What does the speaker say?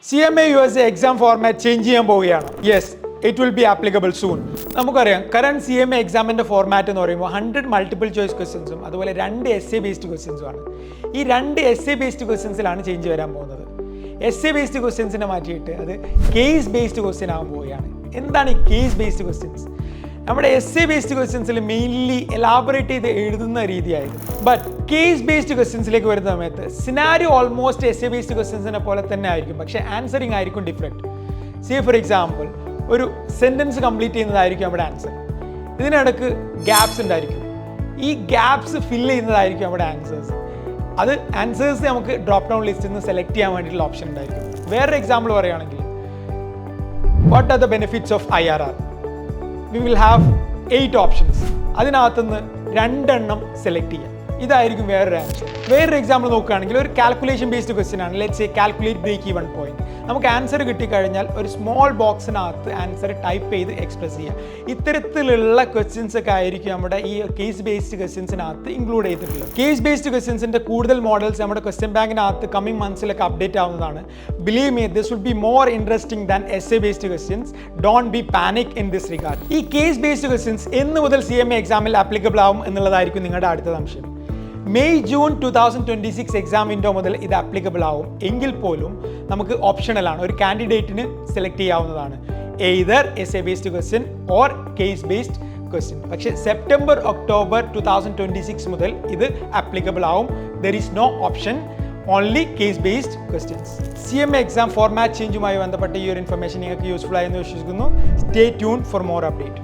CMA USA exam format change ചെയ്യാൻ പോവുകയാണ്. Yes, it will be applicable soon. നമുക്കറിയാം current CMA എക്സാമിൻ്റെ format എന്ന് പറയുമ്പോൾ 100 മൾട്ടിപ്പിൾ ചോയ്സ് ക്വസ്റ്റ്യൻസും അതുപോലെ 2 essay ബേസ്ഡ് ക്വസ്റ്റ്യൻസും ആണ്. ഈ 2 essay ബേസ്ഡ് ക്വസ്റ്റ്യൻസിലാണ് ചേഞ്ച് വരാൻ പോകുന്നത്. essay ബേസ്ഡ് ക്വസ്റ്റ്യൻസിനെ മാറ്റിയിട്ട് അത് കേസ് ബേസ്ഡ് ക്വസ്റ്റ്യൻ ആകാൻ പോവുകയാണ്. എന്താണ് ഈ കേസ് ബേസ്ഡ് ക്വസ്റ്റ്യൻസ്? നമ്മുടെ essay ബേസ്ഡ് ക്വസ്റ്റ്യൻസിൽ മെയിൻലി എലാബറേറ്റ് ചെയ്ത് എഴുതുന്ന രീതിയായിരുന്നു. ബട്ട് കേസ് ബേസ്ഡ് ക്വസ്റ്റ്യൻസിലേക്ക് വരുന്ന സമയത്ത് സിനാരിയോ ഓൾമോസ്റ്റ് essay ബേസ്ഡ് ക്വസ്റ്റ്യൻസിനെ പോലെ തന്നെ ആയിരിക്കും, പക്ഷേ ആൻസറിങ് ആയിരിക്കും ഡിഫറെൻറ്റ്. സേ ഫോർ എക്സാമ്പിൾ, ഒരു സെൻറ്റൻസ് കംപ്ലീറ്റ് ചെയ്യുന്നതായിരിക്കും നമ്മുടെ ആൻസർ. ഇതിനിടക്ക് ഗ്യാപ്സ് ഉണ്ടായിരിക്കും. ഈ ഗ്യാപ്സ് ഫില്ല് ചെയ്യുന്നതായിരിക്കും നമ്മുടെ ആൻസേഴ്സ്. അത് ആൻസേഴ്സ് നമുക്ക് ഡ്രോപ്പ് ഡൗൺ ലിസ്റ്റിൽ നിന്ന് സെലക്ട് ചെയ്യാൻ വേണ്ടിയിട്ടുള്ള ഓപ്ഷൻ ഉണ്ടായിരിക്കും. വേറൊരു എക്സാമ്പിൾ പറയുകയാണെങ്കിൽ, what are the benefits of IRR? We will have 8 options. അതിനകത്തുനിന്ന് 2 എണ്ണം സെലക്ട് ചെയ്യാം. ഇതായിരിക്കും വേറൊരു ആൻസർ. വേറൊരു എക്സാമ്പിൾ നോക്കുകയാണെങ്കിൽ, ഒരു കാൽക്കുലേഷൻ ബേസ്ഡ് ക്വസ്റ്റ്യൻ ആണ്. Let's say calculate break even point. നമുക്ക് ആൻസർ കിട്ടിക്കഴിഞ്ഞാൽ ഒരു സ്മോൾ ബോക്സിനകത്ത് ആൻസർ ടൈപ്പ് ചെയ്ത് എക്സ്പ്രസ് ചെയ്യാം. ഇത്തരത്തിലുള്ള ക്വസ്റ്റ്യൻസ് ഒക്കെ ആയിരിക്കും നമ്മുടെ ഈ കേസ് ബേസ്ഡ് ക്വസ്റ്റ്യൻസിനകത്ത് ഇൻക്ലൂഡ് ചെയ്തിട്ടുള്ളത്. കേസ് ബേസ്ഡ് ക്വസ്റ്റ്യൻസിൻ്റെ കൂടുതൽ മോഡൽസ് നമ്മുടെ ക്വസ്റ്റ്യൻ ബാങ്കിനകത്ത് കമ്മിങ് മന്ത്സിലൊക്കെ അപ്ഡേറ്റ് ആവുന്നതാണ്. Believe me, this will be more interesting than essay based questions. Don't be panic in this regard. ഈ കേസ് ബേസ്ഡ് ക്വസ്റ്റ്യൻസ് എന്ന് മുതൽ CMA എക്സാമിൽ ആപ്ലിക്കബിൾ ആവും എന്നുള്ളതായിരിക്കും നിങ്ങളുടെ അടുത്ത സംശയം. മെയ് ജൂൺ 2026 എക്സാം വിൻഡോ മുതൽ ഇത് ആപ്ലിക്കബിൾ ആവും. എങ്കിൽ പോലും നമുക്ക് ഓപ്ഷണലാണ്, ഒരു കാൻഡിഡേറ്റിന് സെലക്ട് ചെയ്യാവുന്നതാണ്, either essay based question or case based question. പക്ഷേ സെപ്റ്റംബർ ഒക്ടോബർ 2026 മുതൽ ഇത് ആപ്ലിക്കബിൾ ആവും. There is no option, only case based questions. CMA exam format ചേഞ്ചുമായി ബന്ധപ്പെട്ട ഈ ഒരു ഇൻഫർമേഷൻ നിങ്ങൾക്ക് യൂസ്ഫുൾ ആയെന്ന് വിശ്വസിക്കുന്നു. Stay tune for more update.